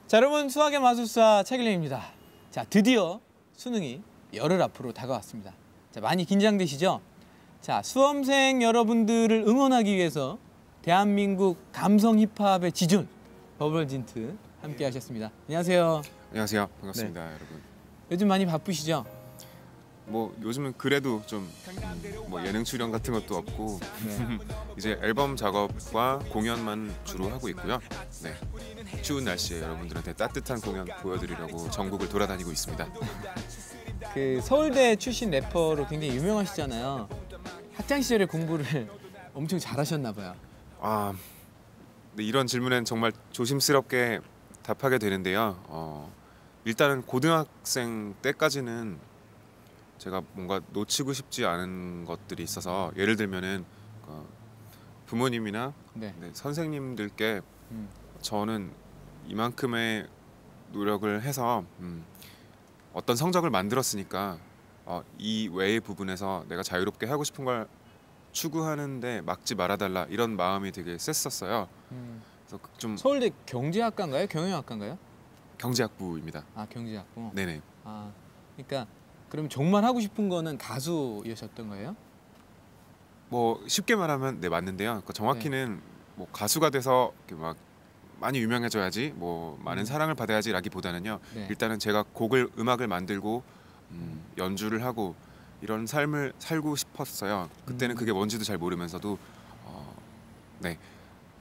자, 여러분, 수학의 마술사 최길림입니다. 자, 드디어 수능이 열흘 앞으로 다가왔습니다. 자, 많이 긴장되시죠? 자, 수험생 여러분들을 응원하기 위해서 대한민국 감성 힙합의 지존 버벌진트 함께 하셨습니다. 안녕하세요. 안녕하세요. 반갑습니다, 여러분. 요즘 많이 바쁘시죠? 뭐 요즘은 그래도 좀 뭐 예능 출연 같은 것도 없고 이제 앨범 작업과 공연만 주로 하고 있고요. 네. 추운 날씨에 여러분들한테 따뜻한 공연 보여드리려고 전국을 돌아다니고 있습니다. 그 서울대 출신 래퍼로 굉장히 유명하시잖아요. 학창 시절에 공부를 엄청 잘하셨나 봐요. 아, 네, 이런 질문엔 정말 조심스럽게 답하게 되는데요. 일단은 고등학생 때까지는 제가 뭔가 놓치고 싶지 않은 것들이 있어서, 예를 들면은 부모님이나 네. 선생님들께 저는 이만큼의 노력을 해서 어떤 성적을 만들었으니까 이 외의 부분에서 내가 자유롭게 하고 싶은 걸 추구하는데 막지 말아달라, 이런 마음이 되게 셌었어요. 그래서 좀 서울대 경제학과인가요? 경영학과인가요? 경제학부입니다. 아, 경제학부. 네네. 아, 그러니까 그럼 정말 하고 싶은 거는 가수이셨던 거예요? 뭐 쉽게 말하면 네, 맞는데요. 그러니까 정확히는 뭐 가수가 돼서 이렇게 막 많이 유명해져야지, 뭐 많은 사랑을 받아야지라기보다는요. 네. 일단은 제가 음악을 만들고 연주를 하고 이런 삶을 살고 싶었어요. 그때는 그게 뭔지도 잘 모르면서도 네,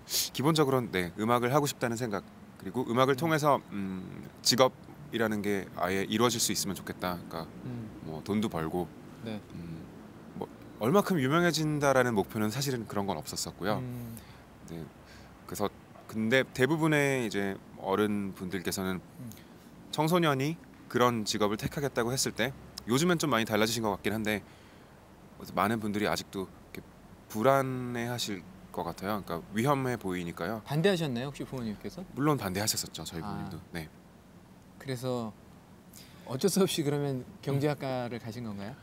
기본적으로는 네, 음악을 하고 싶다는 생각, 그리고 음악을 통해서 직업이라는 게 아예 이루어질 수 있으면 좋겠다. 그러니까 뭐 돈도 벌고 네. 뭐 얼마큼 유명해진다라는 목표는 사실은 그런 건 없었었고요. 네, 그래서 근데 대부분의 이제 어른 분들께서는 청소년이 그런 직업을 택하겠다고 했을 때, 요즘엔 좀 많이 달라지신 것 같긴 한데 많은 분들이 아직도 이렇게 불안해하실 것 같아요. 그러니까 위험해 보이니까요. 반대하셨나요, 혹시 부모님께서? 물론 반대하셨었죠, 저희 부모님도. 네. 그래서 어쩔 수 없이 그러면 경제학과를 가신 건가요?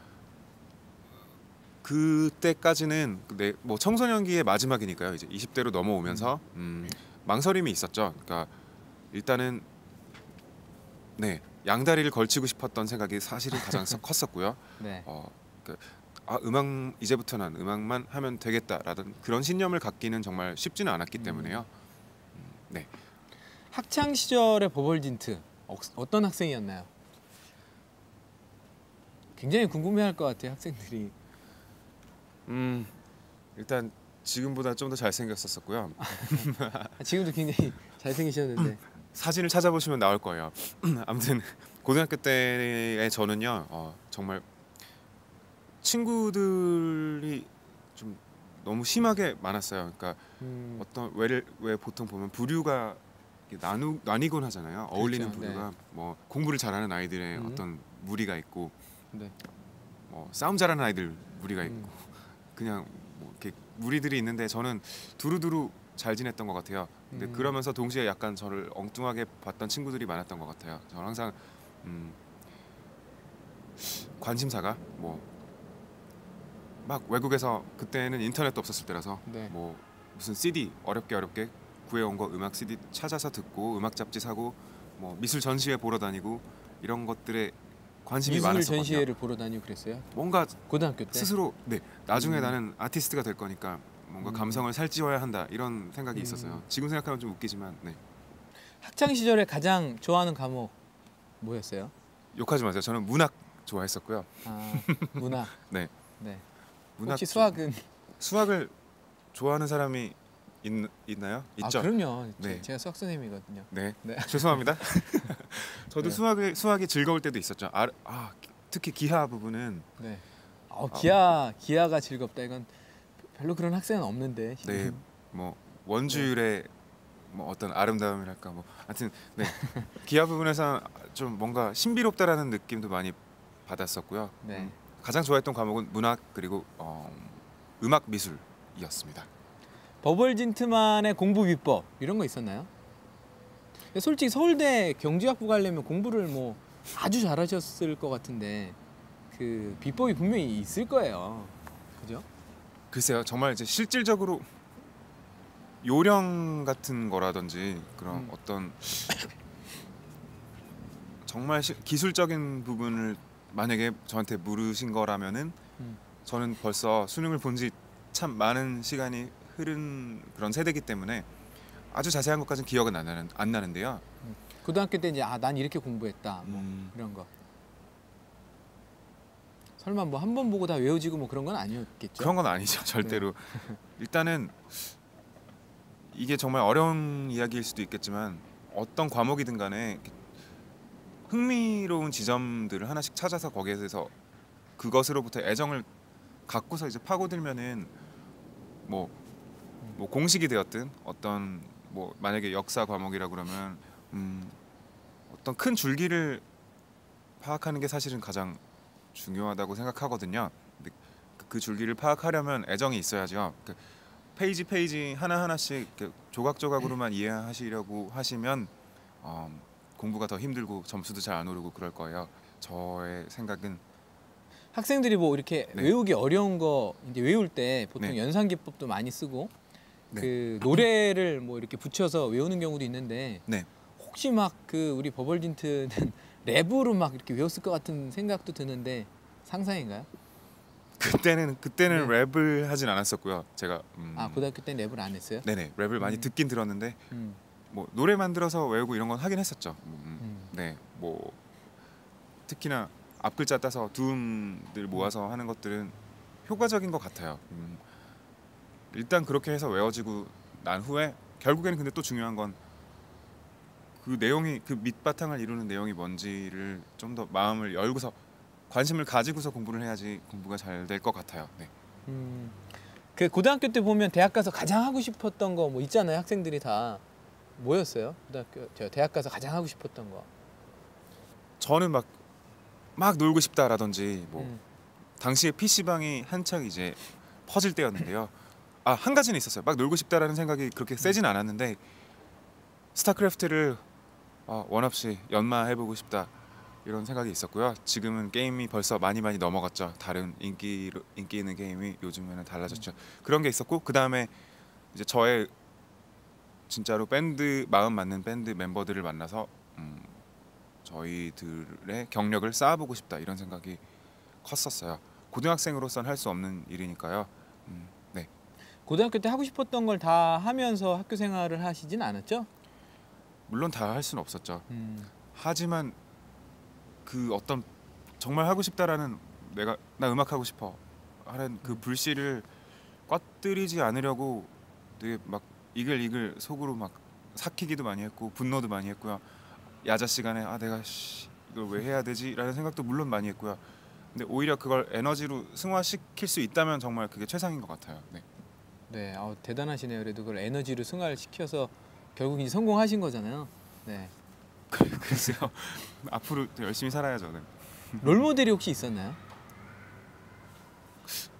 그때까지는 네, 뭐 청소년기의 마지막이니까요. 이제 20대로 넘어오면서 망설임이 있었죠. 그러니까 일단은 네, 양다리를 걸치고 싶었던 생각이 사실은 가장 컸었고요. 네. 이제부터는 음악만 하면 되겠다라는 그런 신념을 갖기는 정말 쉽지는 않았기 때문에요. 네. 학창 시절의 버벌진트 어떤 학생이었나요? 굉장히 궁금해할 것 같아요, 학생들이. 일단 지금보다 좀 더 잘생겼었고요. 지금도 굉장히 잘생기셨는데. 사진을 찾아보시면 나올 거예요. 아무튼 고등학교 때의 저는요, 정말 친구들이 좀 너무 심하게 많았어요. 그러니까 어떤 왜 보통 보면 부류가 나뉘곤 하잖아요. 어울리는 그렇죠. 부류가 네. 뭐 공부를 잘하는 아이들의 어떤 무리가 있고, 네. 싸움 잘하는 아이들 무리가 있고, 그냥 뭐 이렇게 무리들이 있는데 저는 두루두루 잘 지냈던 것 같아요. 근데 그러면서 동시에 약간 저를 엉뚱하게 봤던 친구들이 많았던 것 같아요. 저는 항상 관심사가 뭐 막 외국에서, 그때는 인터넷도 없었을 때라서 네. 뭐 무슨 CD 어렵게 구해온 거 음악 CD 찾아서 듣고 음악 잡지 사고 뭐 미술 전시회 보러 다니고 이런 것들에 관심이 미술 많았었거든요. 전시회를 보러 다니고 그랬어요? 뭔가 고등학교 때? 스스로 네, 나중에 나는 아티스트가 될 거니까 뭔가 감성을 살찌워야 한다, 이런 생각이 있었어요. 지금 생각하면 좀 웃기지만 네. 학창 시절에 가장 좋아하는 과목 뭐였어요? 욕하지 마세요. 저는 문학 좋아했었고요. 아, 문학. 네. 네. 문학 혹시 수학은? 수학을 좋아하는 사람이 있나요? 있죠. 아, 그럼요. 네. 제가 수학 선생님이거든요. 네. 네. 죄송합니다. 저도 네. 수학이 즐거울 때도 있었죠. 특히 기하 부분은 네. 기하가 즐겁다. 이건 별로 그런 학생은 없는데. 네, 뭐 원주율의 뭐 어떤 아름다움이랄까, 뭐 하여튼 네, 기하 부분에서 좀 뭔가 신비롭다라는 느낌도 많이 받았었고요. 네. 가장 좋아했던 과목은 문학, 그리고 음악 미술이었습니다. 버벌진트만의 공부 비법 이런 거 있었나요? 솔직히 서울대 경제학부 가려면 공부를 뭐 아주 잘하셨을 것 같은데 그 비법이 분명히 있을 거예요. 그죠? 글쎄요, 정말 이제 실질적으로 요령 같은 거라든지 그런 어떤 정말 기술적인 부분을 만약에 저한테 물으신 거라면은 저는 벌써 수능을 본 지 참 많은 시간이 흐른 그런 세대이기 때문에 아주 자세한 것까지는 기억은 안 나는데요. 고등학교 때 이제 난 이렇게 공부했다 뭐 이런 거. 설마 뭐 한 번 보고 다 외워지고 뭐 그런 건 아니었겠죠? 그런 건 아니죠, 절대로. 일단은 이게 정말 어려운 이야기일 수도 있겠지만 어떤 과목이든 간에 흥미로운 지점들을 하나씩 찾아서 거기에서 그것으로부터 애정을 갖고서 이제 파고들면은 뭐 공식이 되었든 어떤 뭐 만약에 역사 과목이라 그러면 어떤 큰 줄기를 파악하는 게 사실은 가장 중요하다고 생각하거든요. 근데 그 줄기를 파악하려면 애정이 있어야죠. 그 페이지 하나하나씩 조각조각으로만 이해하시려고 하시면 공부가 더 힘들고 점수도 잘 안 오르고 그럴 거예요. 저의 생각은 학생들이 뭐 이렇게 네. 외우기 어려운 거 이제 외울 때 보통 네. 연상 기법도 많이 쓰고 네. 그 노래를 뭐 이렇게 붙여서 외우는 경우도 있는데 네. 혹시 막 그 우리 버벌진트는 랩으로 막 이렇게 외웠을 것 같은 생각도 드는데 상상인가요? 그때는 네. 랩을 하진 않았었고요. 제가 고등학교 때 랩을 안 했어요? 네네 랩을 많이 듣긴 들었는데 음. 뭐 노래 만들어서 외우고 이런 건 하긴 했었죠. 네, 뭐 특히나 앞글자 따서 두음들 모아서 하는 것들은 효과적인 것 같아요. 일단 그렇게 해서 외워지고 난 후에 결국에는 근데 또 중요한 건 그 내용이 그 밑바탕을 이루는 내용이 뭔지를 좀 더 마음을 열고서 관심을 가지고서 공부를 해야지 공부가 잘 될 것 같아요. 네. 그 고등학교 때 보면 대학 가서 가장 하고 싶었던 거 뭐 있잖아요. 학생들이 다 뭐였어요? 대학 가서 가장 하고 싶었던 거. 저는 막 놀고 싶다라든지 뭐 음. 당시에 PC방이 한창 이제 퍼질 때였는데요. 한 가지는 있었어요. 막 놀고 싶다라는 생각이 그렇게 세진 않았는데 스타크래프트를 원 없이 연마해보고 싶다 이런 생각이 있었고요. 지금은 게임이 벌써 많이 넘어갔죠. 다른 인기 있는 게임이 요즘에는 달라졌죠. 그런 게 있었고 그 다음에 이제 저의 진짜로 마음 맞는 밴드 멤버들을 만나서 저희들의 경력을 쌓아보고 싶다 이런 생각이 컸었어요. 고등학생으로서는 할 수 없는 일이니까요. 네. 고등학교 때 하고 싶었던 걸 다 하면서 학교 생활을 하시진 않았죠? 물론 다 할 수는 없었죠. 하지만 그 어떤 정말 하고 싶다라는 나 음악 하고 싶어 하는 그 불씨를 꺼뜨리지 않으려고 되게 막 이글 속으로 막 삭히기도 많이 했고 분노도 많이 했고요. 야자 시간에 내가 이걸 왜 해야 되지라는 생각도 물론 많이 했고요. 근데 오히려 그걸 에너지로 승화시킬 수 있다면 정말 그게 최상인 것 같아요. 네. 네, 대단하시네요. 그래도 그걸 에너지로 승화를 시켜서 결국 이제 성공하신 거잖아요. 네. 글쎄요. 앞으로 더 열심히 살아야죠. 네. 롤 모델이 혹시 있었나요?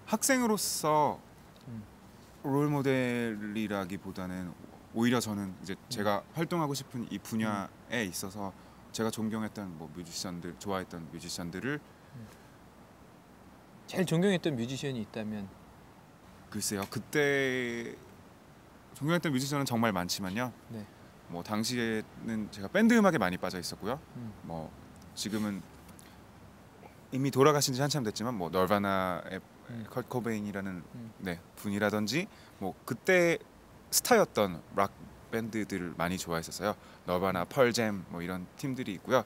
학생으로서 롤 모델이라기보다는 오히려 저는 이제 제가 활동하고 싶은 이 분야에 있어서 제가 존경했던 좋아했던 뮤지션들을 제일 존경했던 뮤지션이 있다면 글쎄요. 그때 존경했던 뮤지션은 정말 많지만요. 네. 뭐 당시에는 제가 밴드 음악에 많이 빠져 있었고요. 뭐 지금은 이미 돌아가신 지 한참 됐지만 뭐 널바나의 컬트 코베인이라는 분이라든지 뭐 그때 스타였던 락 밴드들을 많이 좋아했었어요. 널바나, 펄잼 뭐 이런 팀들이 있고요.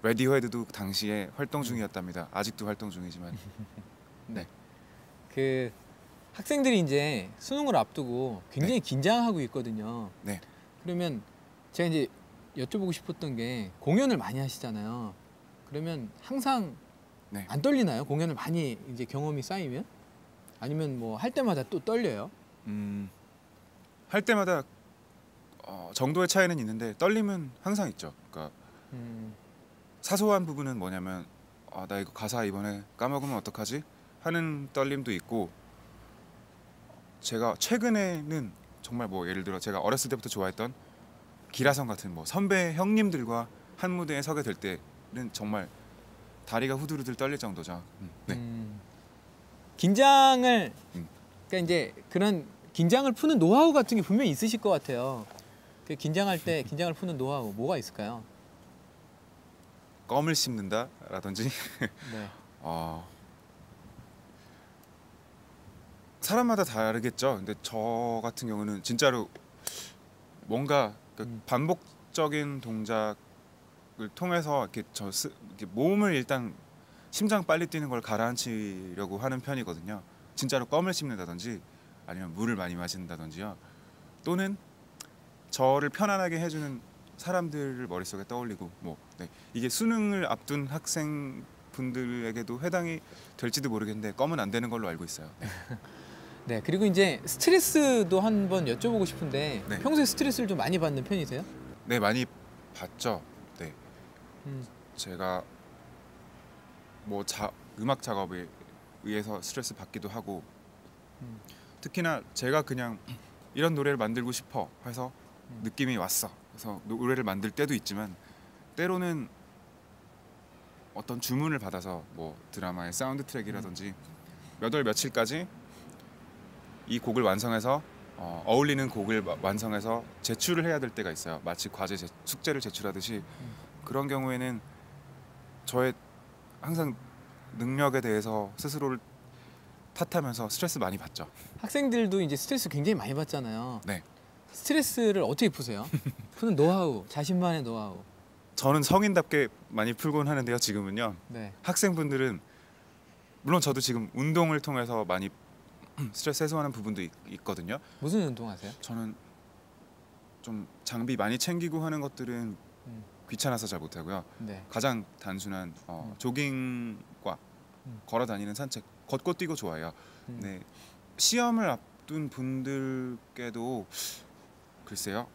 레디오헤드도 당시에 활동 중이었답니다. 아직도 활동 중이지만. 네. 그 학생들이 이제 수능을 앞두고 굉장히 긴장하고 있거든요. 네. 그러면 제가 이제 여쭤보고 싶었던 게 공연을 많이 하시잖아요. 그러면 항상 안 떨리나요? 공연을 많이 이제 경험이 쌓이면? 아니면 뭐 할 때마다 또 떨려요? 할 때마다 정도의 차이는 있는데 떨림은 항상 있죠. 그러니까 사소한 부분은 뭐냐면 나 이거 가사 이번에 까먹으면 어떡하지? 하는 떨림도 있고 제가 최근에는 정말 뭐 예를 들어 제가 어렸을 때부터 좋아했던 기라성 같은 뭐 선배 형님들과 한 무대에 서게 될 때는 정말 다리가 후두루들 떨릴 정도죠. 네. 긴장을 그러니까 이제 그런 긴장을 푸는 노하우 같은 게 분명히 있으실 것 같아요. 그 긴장할 때 긴장을 푸는 노하우 뭐가 있을까요? 껌을 씹는다라든지 네. 사람마다 다르겠죠. 근데 저 같은 경우는 진짜로 뭔가 반복적인 동작을 통해서 이렇게 몸을 일단 심장 빨리 뛰는 걸 가라앉히려고 하는 편이거든요. 진짜로 껌을 씹는다든지 아니면 물을 많이 마신다든지요. 또는 저를 편안하게 해주는 사람들을 머릿속에 떠올리고 이게 수능을 앞둔 학생분들에게도 해당이 될지도 모르겠는데 껌은 안 되는 걸로 알고 있어요. 네. 네, 그리고 이제 스트레스도 한번 여쭤보고 싶은데 네. 평소에 스트레스를 좀 많이 받는 편이세요? 네, 많이 봤죠. 네. 음. 제가 음악 작업에 의해서 스트레스 받기도 하고 특히나 제가 그냥 이런 노래를 만들고 싶어 해서 느낌이 왔어. 그래서 노래를 만들 때도 있지만 때로는 어떤 주문을 받아서 드라마의 사운드 트랙이라든지 몇 월 며칠까지 이 곡을 완성해서 어울리는 곡을 완성해서 제출을 해야 될 때가 있어요. 마치 숙제를 제출하듯이. 그런 경우에는 저의 항상 능력에 대해서 스스로를 탓하면서 스트레스 많이 받죠. 학생들도 이제 스트레스 굉장히 많이 받잖아요. 네. 스트레스를 어떻게 푸세요? 푸는 노하우, 자신만의 노하우. 저는 성인답게 많이 풀곤 하는데요. 지금은요. 네. 학생분들은 물론 저도 지금 운동을 통해서 많이 스트레스 해소하는 부분도 있거든요. 무슨 운동하세요? 저는 좀 장비 많이 챙기고 하는 것들은 귀찮아서 잘 못하고요. 네. 가장 단순한 조깅과 걸어 다니는 산책, 걷고 뛰고 좋아해요. 네. 시험을 앞둔 분들께도 글쎄요.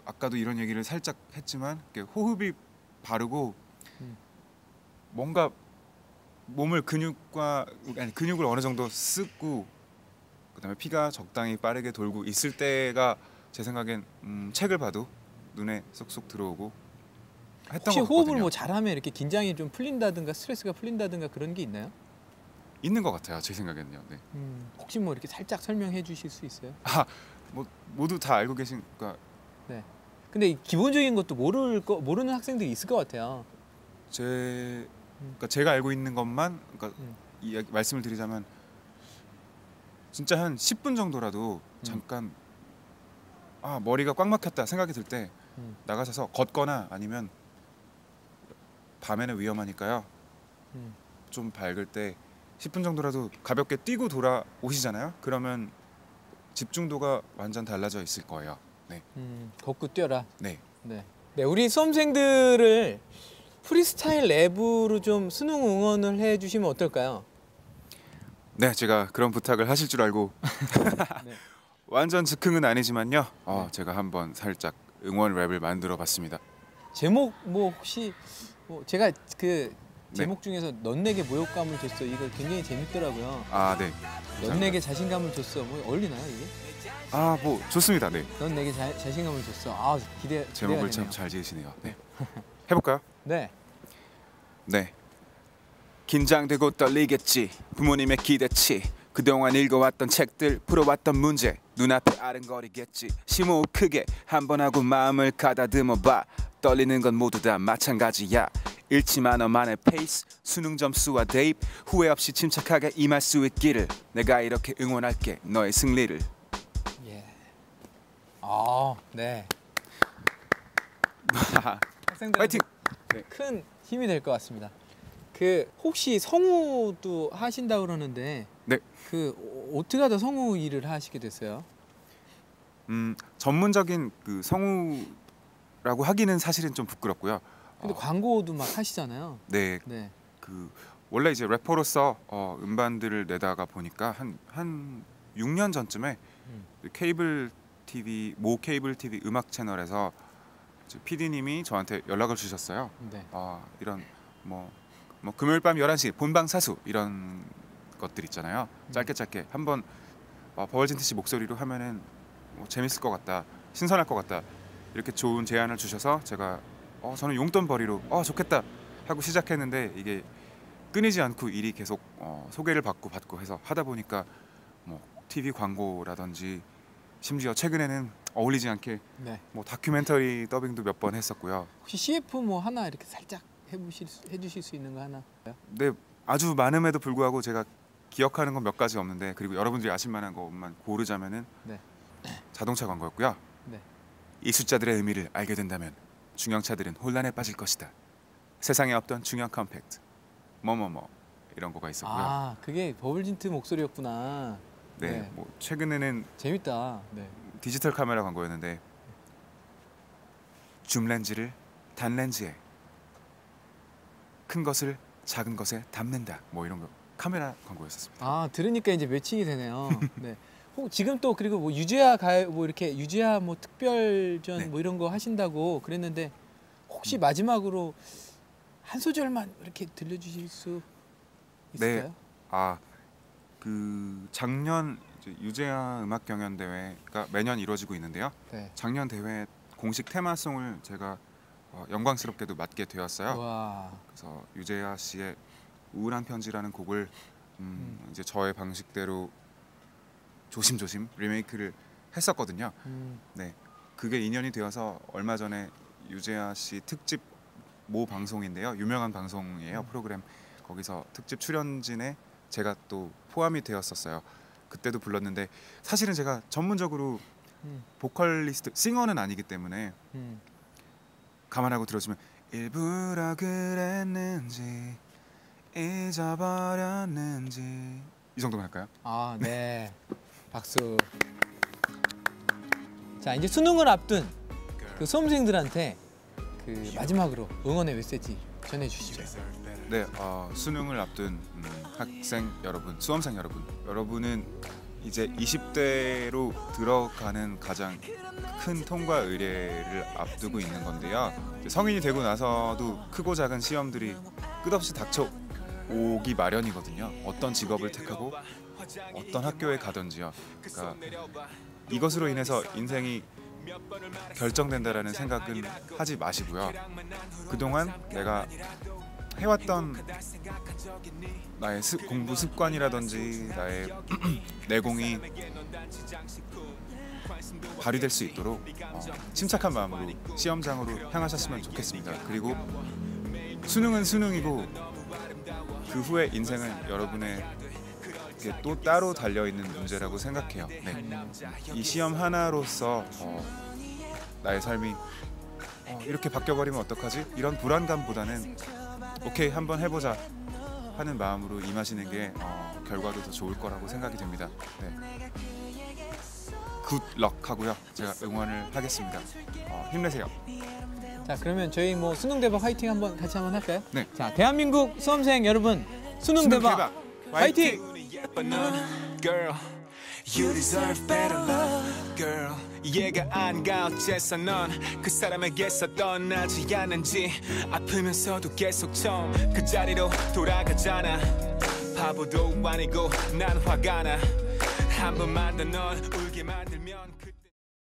아까도 이런 얘기를 살짝 했지만 호흡이 바르고 뭔가 몸을 근육을 어느 정도 쓰고 그다음에 피가 적당히 빠르게 돌고 있을 때가 제 생각엔 책을 봐도 눈에 쏙쏙 들어오고 했던 혹시 것 호흡을 같거든요. 잘하면 이렇게 긴장이 좀 풀린다든가 스트레스가 풀린다든가 그런 게 있나요? 있는 것 같아요. 제 생각에는요. 네. 혹시 이렇게 살짝 설명해 주실 수 있어요? 모두 다 알고 계시니까 네. 근데 이 기본적인 것도 모르는 학생들이 있을 것 같아요. 그러니까 제가 알고 있는 것만 말씀을 드리자면 진짜 한 10분 정도라도 잠깐 머리가 꽉 막혔다 생각이 들 때 나가셔서 걷거나 아니면 밤에는 위험하니까요. 좀 밝을 때 10분 정도라도 가볍게 뛰고 돌아오시잖아요. 그러면 집중도가 완전 달라져 있을 거예요. 네. 걷고 뛰어라. 네. 네. 네, 우리 수험생들을 프리스타일 랩으로 좀 수능 응원을 해주시면 어떨까요? 네, 제가 그런 부탁을 하실 줄 알고 네. 완전 즉흥은 아니지만요. 네. 제가 한번 살짝 응원 랩을 만들어봤습니다. 제목 혹시 제가 그 제목 중에서 넌 내게 모욕감을 줬어 이거 굉장히 재밌더라고요. 네. 넌 내게 자신감을 줬어 어울리나요 이게? 좋습니다. 네. 넌 내게 자신감을 줬어. 제목을 참 잘 지으시네요. 네. 해볼까요? 네. 네. 긴장되고 떨리겠지. 부모님의 기대치. 그동안 읽어왔던 책들, 풀어왔던 문제. 눈앞에 아른거리겠지. 심호흡 크게 한번 하고 마음을 가다듬어봐. 떨리는 건 모두 다 마찬가지야. 잃지만 너만의 페이스. 수능 점수와 대입. 후회 없이 침착하게 임할 수 있기를. 내가 이렇게 응원할게. 너의 승리를. 예. 네. 학생들한테 파이팅! 네. 큰 힘이 될 것 같습니다. 혹시 성우도 하신다고 그러는데 네. 어떻게 하다 성우 일을 하시게 됐어요? 전문적인 성우라고 하기는 사실은 좀 부끄럽고요. 근데 광고도 막 하시잖아요. 네. 네. 원래 이제 래퍼로서 음반들을 내다가 보니까 한 6년 전쯤에 케이블 TV 음악 채널에서 PD님이 저한테 연락을 주셨어요. 네. 이런 금요일 밤 11시 본방사수 이런 것들 있잖아요. 짧게 한번 버벌진트 씨 목소리로 하면은 재밌을 것 같다, 신선할 것 같다 이렇게 좋은 제안을 주셔서 제가 저는 용돈 벌이로 좋겠다 하고 시작했는데 이게 끊이지 않고 일이 계속 소개를 받고 해서 하다 보니까 TV 광고라든지 심지어 최근에는 어울리지 않게 네. 다큐멘터리 더빙도 몇 번 했었고요. 혹시 CF 하나 이렇게 살짝 해주실 수 있는 거 하나? 네, 아주 많음에도 불구하고 제가 기억하는 건 몇 가지 없는데, 그리고 여러분들이 아실 만한 것만 고르자면은 네. 자동차 광고였고요. 네. 이 숫자들의 의미를 알게 된다면 중형차들은 혼란에 빠질 것이다. 세상에 없던 중형 컴팩트 뭐뭐뭐 이런 거가 있었고요. 아, 그게 버블진트 목소리였구나. 네, 네. 뭐 최근에는 재밌다. 네. 디지털 카메라 광고였는데 줌 렌즈를 단 렌즈에, 큰 것을 작은 것에 담는다. 뭐 이런 거 카메라 광고였었습니다. 아, 들으니까 이제 매칭이 되네요. 네. 지금 또 그리고 뭐 유재하 뭐 이렇게 유재하 뭐 특별전 네. 뭐 이런 거 하신다고 그랬는데 혹시 마지막으로 한 소절만 이렇게 들려주실 수 있을까요? 네. 그 작년 이제 유재하 음악 경연 대회가 매년 이루어지고 있는데요. 네. 작년 대회 공식 테마송을 제가 영광스럽게도 맡게 되었어요. 와. 그래서 유재하 씨의 우울한 편지라는 곡을 이제 저의 방식대로 조심조심 리메이크를 했었거든요. 네, 그게 인연이 되어서 얼마 전에 유재하 씨 특집 모 방송인데요. 유명한 방송이에요. 프로그램. 거기서 특집 출연진에 제가 또 포함이 되었었어요. 그때도 불렀는데 사실은 제가 전문적으로 보컬리스트, 싱어는 아니기 때문에 감안하고 들어주면 일부러 그랬는지 잊어버렸는지 이 정도만 할까요? 아, 네. 박수. 자, 이제 수능을 앞둔 그 수험생들한테 그 마지막으로 응원의 메시지 전해주시죠. 네, 수능을 앞둔 학생 여러분, 수험생 여러분은 이제 20대로 들어가는 가장 큰 통과 의례를 앞두고 있는 건데요. 성인이 되고 나서도 크고 작은 시험들이 끝없이 닥쳐오기 마련이거든요. 어떤 직업을 택하고 어떤 학교에 가든지요. 그러니까 이것으로 인해서 인생이 결정된다라는 생각은 하지 마시고요. 그동안 내가 해왔던 나의 공부 습관이라든지 나의 내공이 발휘될 수 있도록 침착한 마음으로 시험장으로 향하셨으면 좋겠습니다. 그리고 수능은 수능이고 그 후에 인생은 여러분의 또 따로 달려있는 문제라고 생각해요. 네. 이 시험 하나로서 나의 삶이 이렇게 바뀌어버리면 어떡하지? 이런 불안감보다는 오케이, 한번 해보자 하는 마음으로 임하시는 게 결과도 더 좋을 거라고 생각이 됩니다. 네. 굿럭 하고요. 제가 응원을 하겠습니다. 힘내세요. 자, 그러면 저희 뭐 수능 대박 화이팅 같이 한번 할까요? 네. 자, 대한민국 수험생 여러분, 수능 대박 화이팅! Girl, you deserve better love, girl. 이해가 안 가 어째서 넌 그 사람에게서 떠나지 않는지 아프면서도 계속 처음 그 자리로 돌아가잖아. 바보도 아니고 난 화가 나. 한 번만 더 널 울게 만들면